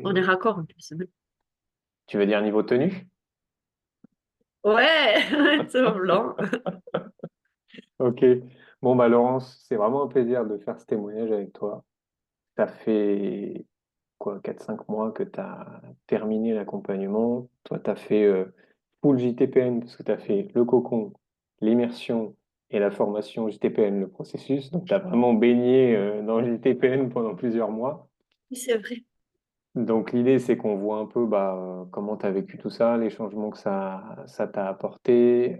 On est raccord en plus. Tu veux dire niveau tenue? Ouais, c'est blanc. Ok. Bon, bah, Laurence, c'est vraiment un plaisir de faire ce témoignage avec toi. Ça fait quoi, 4 5 mois que tu as terminé l'accompagnement. Toi, tu as fait full JTPN parce que tu as fait le cocon, l'immersion et la formation JTPN, le processus. Donc, tu as vraiment baigné dans le JTPN pendant plusieurs mois. Oui, c'est vrai. Donc, l'idée, c'est qu'on voit un peu bah, comment tu as vécu tout ça, les changements que ça t'a apporté.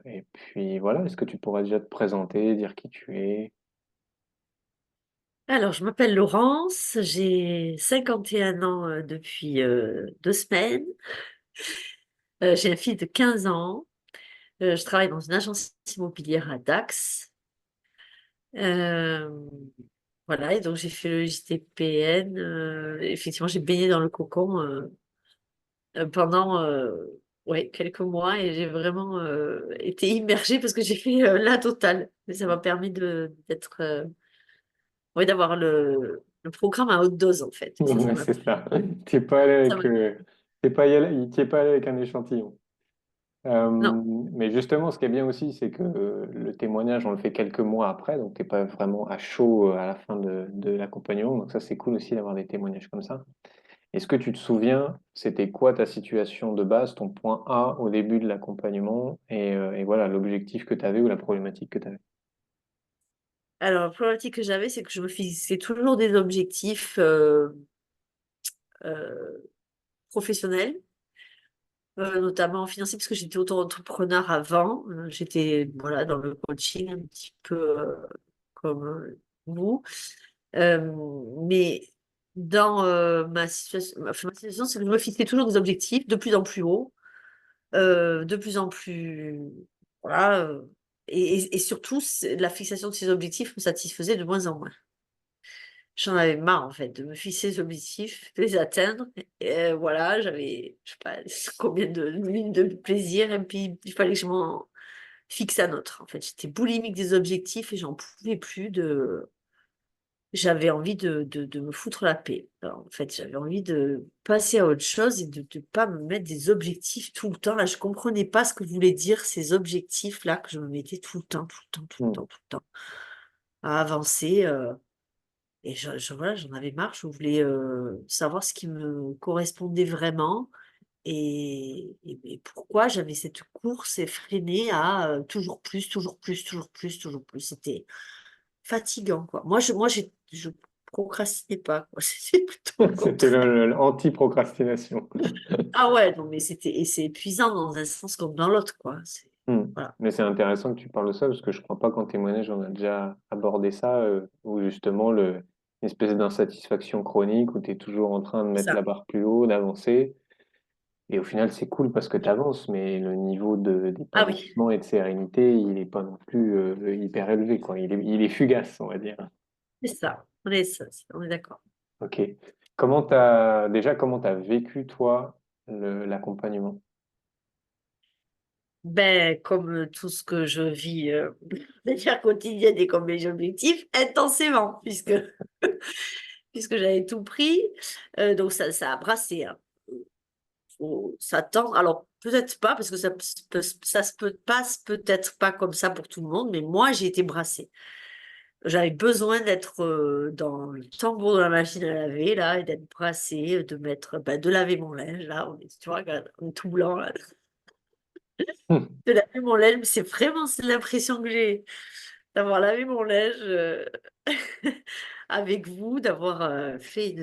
Et puis, voilà, est-ce que tu pourrais déjà te présenter, dire qui tu es? Alors, je m'appelle Laurence, j'ai 51 ans depuis 2 semaines. J'ai un fils de 15 ans. Je travaille dans une agence immobilière à Dax. Euh, voilà, et donc j'ai fait le JTPN. Effectivement, j'ai baigné dans le cocon pendant ouais, quelques mois et j'ai vraiment été immergée parce que j'ai fait la totale. Mais ça m'a permis d'être, ouais, d'avoir le programme à haute dose en fait. Et ça Ouais, m'a c'est plu. ça. T'es pas allé Ça avec, m'a- t'y es pas allé avec un échantillon. Euh, Non. mais justement, ce qui est bien aussi, c'est que le témoignage, on le fait quelques mois après, donc t'es pas vraiment à chaud à la fin de l'accompagnement. Donc ça, c'est cool aussi d'avoir des témoignages comme ça. Est-ce que tu te souviens, c'était quoi ta situation de base, ton point A au début de l'accompagnement et voilà l'objectif que tu avais ou la problématique que tu avais? Alors, la problématique que j'avais, c'est que je me fixais toujours des objectifs euh, professionnels, notamment financiers, parce que j'étais auto-entrepreneur avant. J'étais voilà, dans le coaching un petit peu comme vous. Euh, mais dans ma situation, c'est que je me fixais toujours des objectifs de plus en plus hauts, de plus en plus. Voilà. Et surtout, la fixation de ces objectifs me satisfaisait de moins en moins. J'en avais marre, en fait, de me fixer des objectifs, de les atteindre. Et voilà, j'avais, je sais pas, combien de minutes de plaisir, et puis il fallait que je m'en fixe un autre. En fait, j'étais boulimique des objectifs et j'en pouvais plus de. J'avais envie de me foutre la paix. Alors, en fait, j'avais envie de passer à autre chose et de ne pas me mettre des objectifs tout le temps. Là, je comprenais pas ce que voulaient dire ces objectifs-là que je me mettais tout le temps, tout le temps, tout le Hmm. temps, tout le temps, à avancer. Et voilà, j'en avais marre. Je voulais savoir ce qui me correspondait vraiment et pourquoi j'avais cette course effrénée à toujours plus, toujours plus, toujours plus, toujours plus. C'était fatigant, quoi. Je procrastinais pas, quoi. C'était plutôt au C'était contraire. l'anti-procrastination. Ah ouais, non, mais et c'est épuisant dans un sens comme dans l'autre, quoi. Hmm. Voilà, Mais c'est intéressant que tu parles de ça parce que je crois pas qu'en témoignage on a déjà abordé ça, où justement une espèce d'insatisfaction chronique où tu es toujours en train de c'est mettre ça. la barre plus haut, d'avancer. Et au final, c'est cool parce que tu avances, mais le niveau Ah oui, d'épanouissement et de sérénité, il n'est pas non plus hyper élevé, quoi. Il est fugace, on va dire. c'est ça. On est d'accord. Ok. Comment t'as vécu, toi, l'accompagnement? Ben, comme tout ce que je vis de manière quotidienne et comme mes objectifs, intensément, puisque j'avais tout pris. Donc ça a brassé, hein. Faut s'attendre. Alors, peut-être pas, parce que ça se peut, passe peut-être pas comme ça pour tout le monde, mais moi, j'ai été brassée. J'avais besoin d'être dans le tambour de la machine à laver, là, et d'être brassée, de mettre, ben, de laver mon linge, là, tu vois, regarde, on est tout blanc, là, de laver mon linge, mais c'est l'impression que j'ai d'avoir lavé mon linge avec vous, d'avoir fait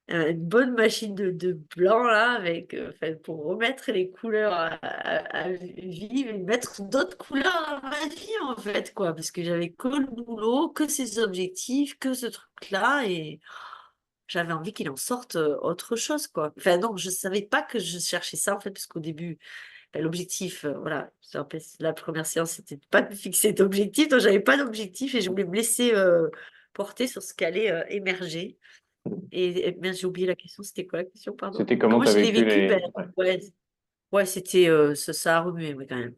une bonne machine de blanc là, avec, enfin, pour remettre les couleurs à vivre et mettre d'autres couleurs dans ma vie en fait, quoi, parce que j'avais que le boulot, que ces objectifs, que ce truc-là, et j'avais envie qu'il en sorte autre chose, quoi. Enfin, non, je savais pas que je cherchais ça en fait, parce qu'au début, ben, l'objectif, voilà, je te rappelle, la première séance, c'était de pas me fixer d'objectif, donc j'avais pas d'objectif et je voulais me laisser porter sur ce qui allait émerger. Mince, j'ai oublié la question, c'était quoi la question, pardon? C'était comment Comment tu as je l'ai vécu vécu? Ben, les... Ouais. ouais, ouais, c'était, ça a remué, oui, quand même.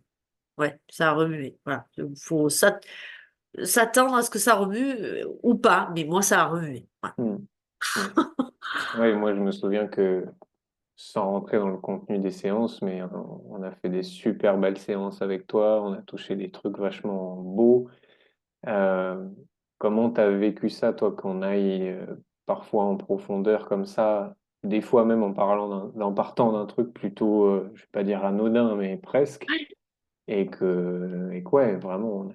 Ouais, ça a remué. Voilà. Il faut s'attendre à ce que ça remue ou pas, mais moi, ça a remué. Voilà. Hmm. Mm. Ouais, moi, je me souviens que, sans rentrer dans le contenu des séances, mais on a fait des super belles séances avec toi, on a touché des trucs vachement beaux. Euh, Comment tu as vécu ça, toi, qu'on aille parfois en profondeur comme ça, des fois même en en partant d'un truc plutôt, je vais pas dire anodin, mais presque, et que ouais, vraiment,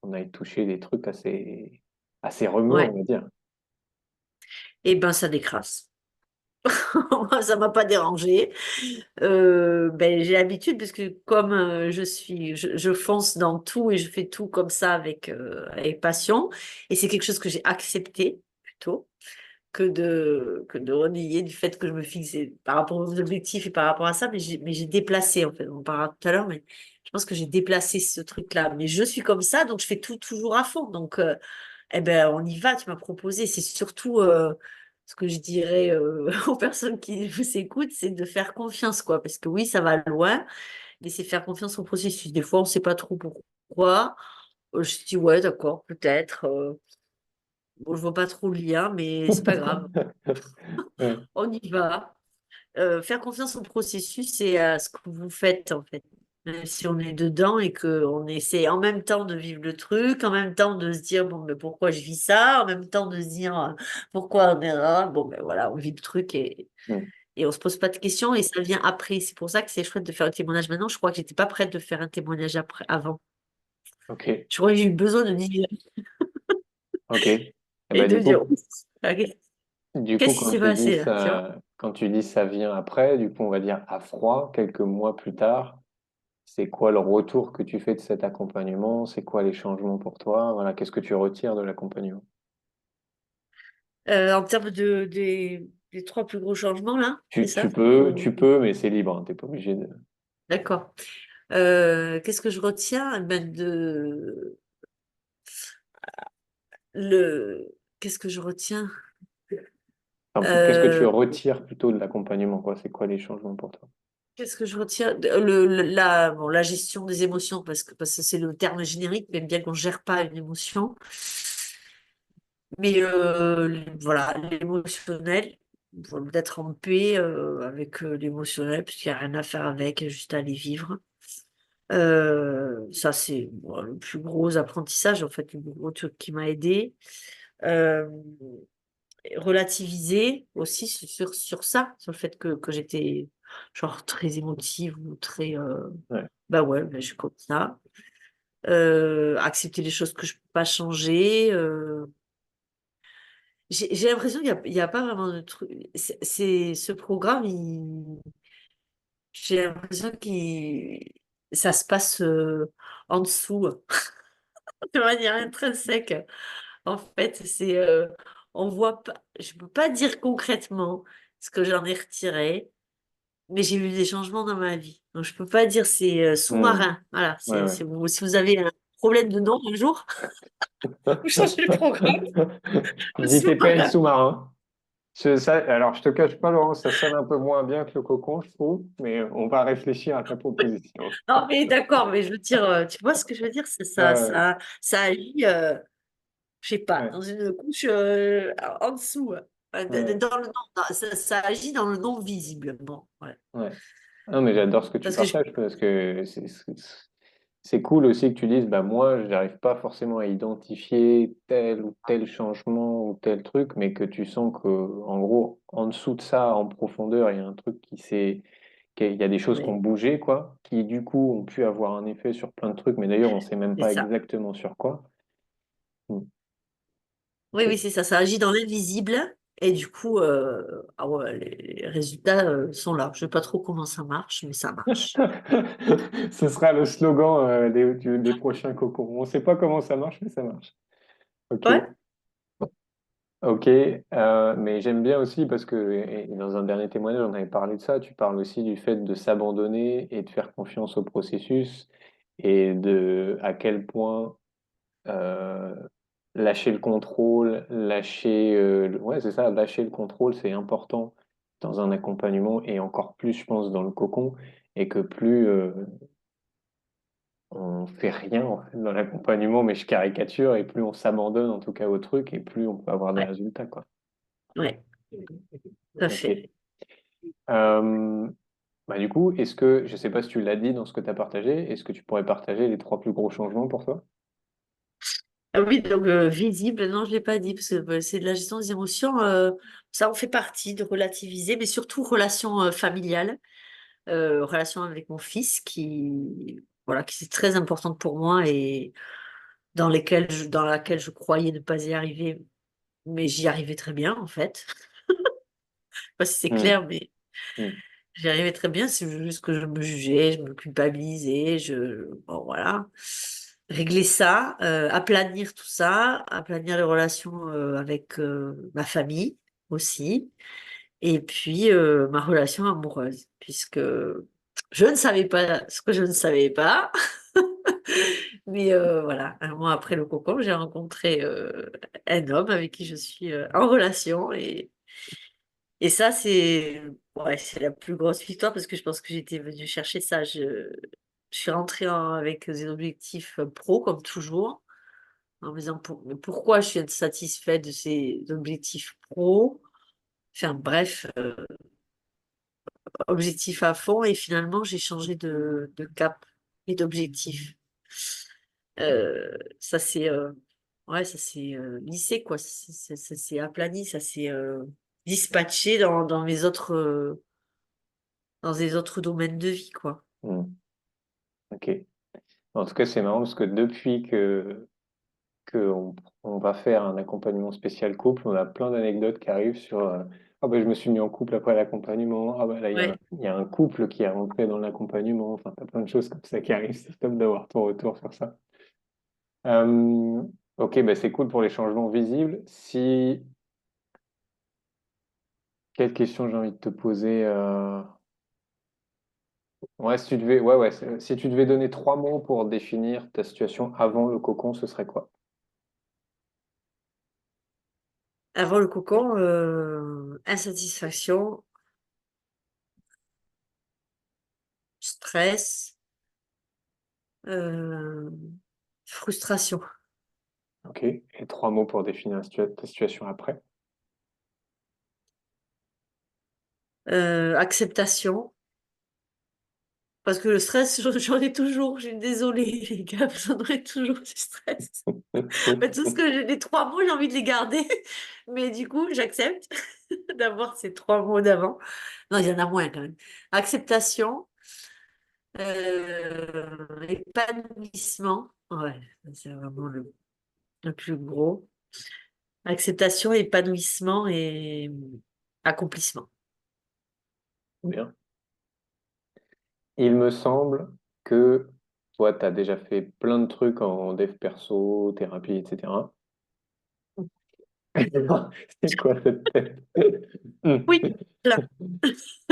on aille toucher des trucs assez remuants, Ouais. on va dire. Et ben, ça décrasse. Moi, ça m'a pas dérangé. Ben, j'ai l'habitude parce que comme je fonce dans tout et je fais tout comme ça avec passion. Et c'est quelque chose que j'ai accepté plutôt que de renier du fait que je me fixais par rapport aux objectifs et par rapport à ça. Mais j'ai déplacé, en fait. On en parlera tout à l'heure, mais je pense que j'ai déplacé ce truc-là. Mais je suis comme ça, donc je fais tout toujours à fond. Donc, eh ben, on y va, tu m'as proposé. C'est surtout ce que je dirais aux personnes qui vous écoutent, c'est de faire confiance, quoi. Parce que oui, ça va loin, mais c'est faire confiance au processus. Des fois, on ne sait pas trop pourquoi. Je dis, ouais, d'accord, peut-être. Bon, je vois pas trop le lien, mais c'est pas grave. Ouais. On y va. Faire confiance au processus et à ce que vous faites, en fait. Même si on est dedans et qu'on essaie en même temps de vivre le truc, en même temps de se dire, bon, mais pourquoi je vis ça, en même temps de se dire, pourquoi on est là, bon, ben voilà, on vit le truc Mm. et on se pose pas de questions et ça vient après. C'est pour ça que c'est chouette de faire un témoignage maintenant. Je crois que j'étais pas prête de faire un témoignage après, avant. Ok, Je crois que j'ai eu besoin de dire ok. Et et bah, de dire, oups, du coup, qu'est-ce qui s'est passé là, tu vois? quand tu dis ça vient après, du coup, on va dire à froid, quelques mois plus tard, c'est quoi le retour que tu fais de cet accompagnement? C'est quoi les changements pour toi? Voilà, qu'est-ce que tu retires de l'accompagnement? En termes des trois plus gros changements là, c'est ça? Tu peux, mais c'est libre, hein, t'es pas obligé de. D'accord. Qu'est-ce que je retiens? Eh ben qu'est-ce que je retiens? Enfin, qu'est-ce que tu Euh, retires plutôt de l'accompagnement, quoi? C'est quoi les changements pour toi? qu'est-ce que je retiens? Bon, la gestion des émotions, parce que c'est le terme générique, même bien qu'on gère pas une émotion. Mais voilà, l'émotionnel, voilà, d'être en paix avec l'émotionnel, parce qu'il n'y a rien à faire avec, il y a juste à les vivre. Ça, c'est bon, le plus gros apprentissage, en fait, le plus gros truc qui m'a aidé. Euh, Relativiser aussi sur ça, sur le fait que j'étais genre très émotive ou très Ouais. bah ouais, bah, je suis comme ça. Accepter les choses que je peux pas changer. J'ai l'impression qu'il y a pas vraiment de truc. Ce programme, j'ai l'impression qu'il ça se passe en dessous, de manière intrinsèque. En fait, on voit pas, je peux pas dire concrètement ce que j'en ai retiré, mais j'ai vu des changements dans ma vie. Donc, je peux pas dire c'est Hmm. sous-marin. Voilà, Ouais, ouais. si vous avez un problème de nom un jour, vous changez le programme. Dis TPL Sous-marin. sous-marin. Alors, je te cache pas, Laurent, ça sonne un peu moins bien que le cocon, je trouve, mais on va réfléchir à ta proposition. Non, mais d'accord, mais je veux dire, tu vois ce que je veux dire? C'est ça, Ouais, ça agit, je sais pas, ouais, dans une couche en dessous. ouais, Dans le non, ça agit dans le non visiblement. Ouais. ouais. Non, mais j'adore ce que tu Parce que partages parce que c'est cool aussi que tu dises, bah moi, j'arrive pas forcément à identifier tel ou tel changement ou tel truc, mais que tu sens que, en gros, en dessous de ça, en profondeur, il y a un truc qu'il y a des choses qui ont mais bougé, quoi, qui du coup ont pu avoir un effet sur plein de trucs, mais d'ailleurs, on sait même c'est pas ça. exactement sur quoi. Oui, oui, Ok. c'est ça. Ça agit dans l'invisible. Et du coup, ah ouais, les résultats sont là. Je sais pas trop comment ça marche, mais ça marche. Ce sera le slogan des prochains cocons. On ne sait pas comment ça marche, mais ça marche. Ok, Ouais, ok. Mais j'aime bien aussi parce que et dans un dernier témoignage, on avait parlé de ça. Tu parles aussi du fait de s'abandonner et de faire confiance au processus et de à quel point euh, lâcher le contrôle, ouais, c'est ça, lâcher le contrôle, c'est important dans un accompagnement et encore plus, je pense, dans le cocon et que plus on fait rien en fait, dans l'accompagnement, mais je caricature, et plus on s'abandonne en tout cas au truc, et plus on peut avoir des ouais. résultats, quoi. Ouais, tout à Ok. fait. Euh, Bah du coup, est-ce que, je sais pas si tu l'as dit dans ce que tu as partagé, est-ce que tu pourrais partager les trois plus gros changements pour toi? Ah oui, donc visible, non, je l'ai pas dit, parce que c'est de la gestion des émotions. Ça en fait partie de relativiser, mais surtout relation familiale, relation avec mon fils, voilà, qui est très importante pour moi et dans laquelle je croyais ne pas y arriver, mais j'y arrivais très bien, en fait. Je sais pas si c'est Hmm, clair, mais hmm, j'y arrivais très bien. C'est juste que je me jugeais, je me culpabilisais, bon, voilà. Régler ça, aplanir tout ça, aplanir les relations avec ma famille aussi, et puis ma relation amoureuse, puisque je ne savais pas ce que je ne savais pas. Mais voilà, un mois après le cocon, j'ai rencontré un homme avec qui je suis en relation et ça, c'est ouais, c'est la plus grosse victoire parce que je pense que j'étais venue chercher ça. Je suis rentrée avec des objectifs pro comme toujours, en me disant mais pourquoi je suis insatisfaite de ces objectifs pro? Enfin bref, objectif à fond et finalement j'ai changé de cap et d'objectif. Ça c'est ouais, ça s'est lissé quoi, ça s'est aplani, ça s'est dispatché dans mes autres dans des autres domaines de vie quoi. hmm. Ok. En tout cas, c'est marrant parce que depuis que on va faire un accompagnement spécial couple, on a plein d'anecdotes qui arrivent sur ah ben je me suis mis en couple après l'accompagnement, ah ben là Ouais. il y a un couple qui est rentré dans l'accompagnement, enfin t'as plein de choses comme ça qui arrivent, c'est top d'avoir ton retour sur ça. Euh, ok, ben c'est cool pour les changements visibles. Si quelle question j'ai envie de te poser ouais, si tu devais si tu devais donner trois mots pour définir ta situation avant le cocon, ce serait quoi? Avant le cocon, insatisfaction, stress, euh, frustration, Ok. Et trois mots pour définir ta situation après. acceptation. Parce que le stress, j'en ai toujours. Je suis désolée, les gars, j'en aurai toujours du stress. Mais tout ce que j'ai, les trois mots, j'ai envie de les garder. Mais du coup, j'accepte d'avoir ces trois mots d'avant. Non, il y en a moins quand même. Acceptation, épanouissement. Ouais, c'est vraiment le plus gros. Acceptation, épanouissement et accomplissement. Bien. Il me semble que toi, tu as déjà fait plein de trucs en dev perso, thérapie, etc. C'est quoi cette tête? Oui, plein.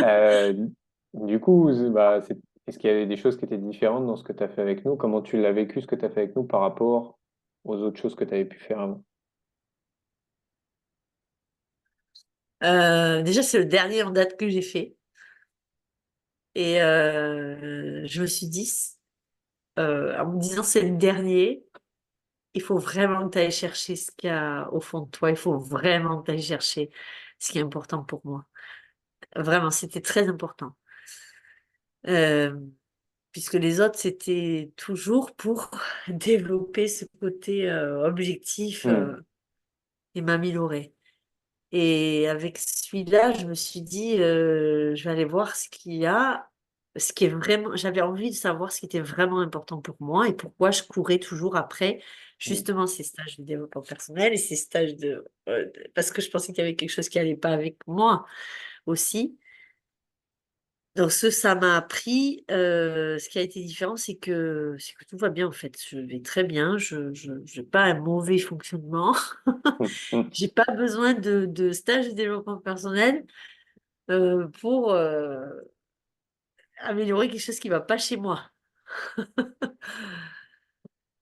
Euh, du coup, bah, est-ce qu'il y avait des choses qui étaient différentes dans ce que tu as fait avec nous? Comment tu l'as vécu, ce que tu as fait avec nous par rapport aux autres choses que tu avais pu faire avant? Déjà, c'est le dernier en date que j'ai fait. Et je me suis dit, en me disant c'est le dernier, il faut vraiment que tu ailles chercher ce qu'il y a au fond de toi. Il faut vraiment que tu ailles chercher ce qui est important pour moi. Vraiment, c'était très important. Euh, Puisque les autres, c'était toujours pour développer ce côté objectif Hmm. et m'améliorer. Et avec celui-là, je me suis dit, je vais aller voir ce qu'il y a, ce qui est vraiment. J'avais envie de savoir ce qui était vraiment important pour moi et pourquoi je courais toujours après Hmm. justement ces stages de développement personnel et ces stages parce que je pensais qu'il y avait quelque chose qui allait pas avec moi aussi. Donc ça m'a appris. Ce qui a été différent, c'est que tout va bien en fait. Je vais très bien. Je n'ai pas un mauvais fonctionnement. Hmm. J'ai pas besoin de stage de développement personnel pour améliorer quelque chose qui va pas chez moi.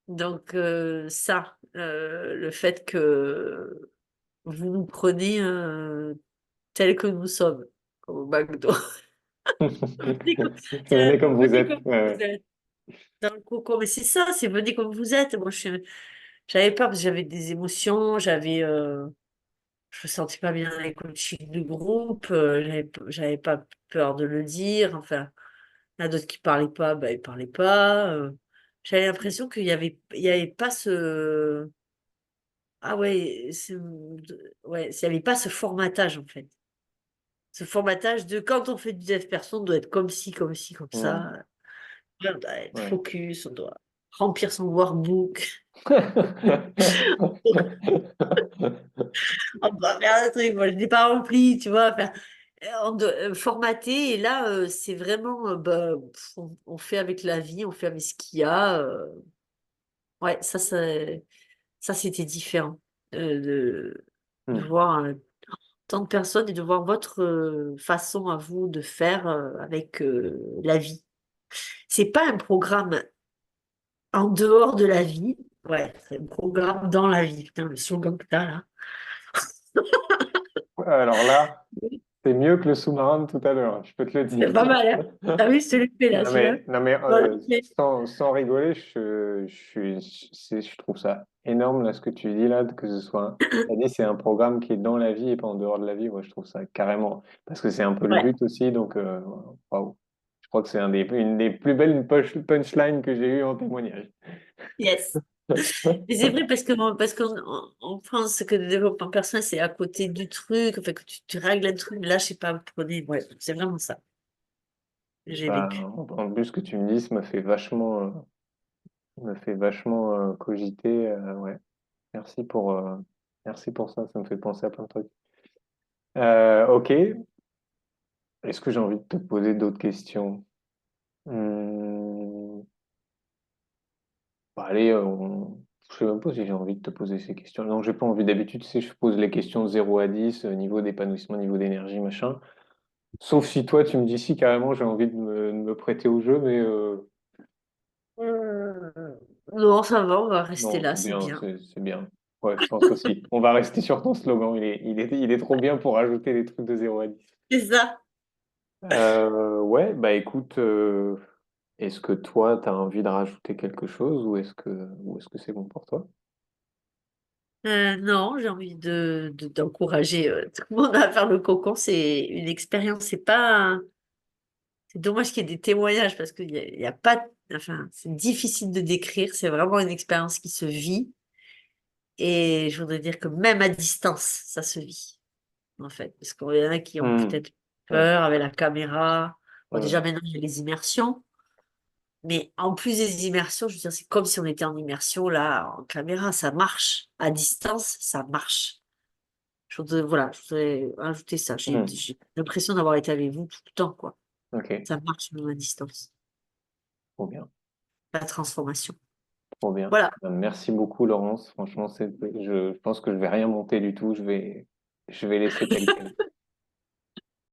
Donc le fait que vous nous prenez tels que nous sommes, comme au McDo. Venez Tiens, comme vous venez êtes. comme Ouais, vous ouais. êtes. Dans le cocon, mais c'est ça, c'est venez comme vous êtes. Moi, j'avais peur parce que j'avais des émotions, je me sentais pas bien dans les coachings de groupe, j'avais pas peur de le dire. Enfin, il y en a d'autres qui parlaient pas, bah, ils parlaient pas. J'avais l'impression il y avait pas ce, ah ouais, ouais, il y avait pas ce formatage en fait. Ce formatage de quand on fait du dev perso, on doit être comme ci, comme ci, comme Hmm, ça. On doit être ouais. focus, on doit remplir son workbook. On doit faire un truc. Moi, je n'ai pas rempli, tu vois. Enfin, on doit formater. Et là, c'est vraiment, bah, on fait avec la vie, on fait avec ce qu'il y a. Ouais, ça, c'était différent de Hmm, voir tant de personnes et de voir votre façon à vous de faire avec la vie. C'est pas un programme en dehors de la vie. Ouais, c'est un programme dans la vie. Putain, le slogan que t'as là. alors là, c'est mieux que le sous-marin de tout à l'heure, je peux te le dire. C'est pas mal, hein? T'as vu, je te l'ai fait là, Non tu vois? mais, non mais Voilà, mais- sans rigoler, je trouve ça énorme là ce que tu dis là, que ce soit, t'as dit c'est un programme qui est dans la vie et pas en dehors de la vie. Moi je trouve ça carrément, parce que c'est un peu le ouais, but aussi, donc waouh. Je crois que c'est une des plus belles punchlines que j'ai eues en témoignage. yes. Mais c'est vrai parce qu'on pense que le développement personnel, c'est à côté du truc, enfin, que tu règles un truc, mais là, je sais pas, vous prenez, ouais, c'est vraiment ça que j'ai Bah, vécu. en plus, ce que tu me dis, ça me fait vachement cogiter. Ouais. Merci merci pour ça. Ça me fait penser à plein de trucs. Ok. Est-ce que j'ai envie de te poser d'autres questions? Hmm, Bah, allez, je sais même pas si j'ai envie de te poser ces questions. Non, j'ai pas envie. D'habitude, tu sais, je pose les questions de 0 à 10, niveau d'épanouissement, niveau d'énergie, machin. Sauf si toi, tu me dis si carrément j'ai envie de me prêter au jeu, mais Non, ça va, on va rester non, là, c'est c'est bien, bien. c'est bien. Ouais, je pense aussi. On va rester sur ton slogan. Il est trop bien pour ajouter des trucs de 0 à 10. C'est ça. Ouais, bah écoute, est-ce que toi, tu as envie de rajouter quelque chose ou est-ce que c'est bon pour toi? Non, j'ai envie d'encourager tout le monde à faire le cocon. C'est une expérience. C'est dommage qu'il y ait des témoignages parce qu'il y a pas, enfin, c'est difficile de décrire. C'est vraiment une expérience qui se vit. Et je voudrais dire que même à distance, ça se vit, en fait. Parce qu'il y en a qui ont Hmm, peut-être ouais, peur avec la caméra. Bon, déjà, hmm, maintenant, il y a les immersions. Mais en plus des immersions, je veux dire, c'est comme si on était en immersion, là, en caméra. Ça marche. À distance, ça marche. Voilà, je voudrais ajouter ça. hmm. J'ai l'impression d'avoir été avec vous tout le temps, quoi. Ok, Ça marche même à distance. trop bien, La transformation. trop bien. Voilà. Merci beaucoup, Laurence. Franchement, je pense que je vais rien monter du tout. Je vais laisser tel quel.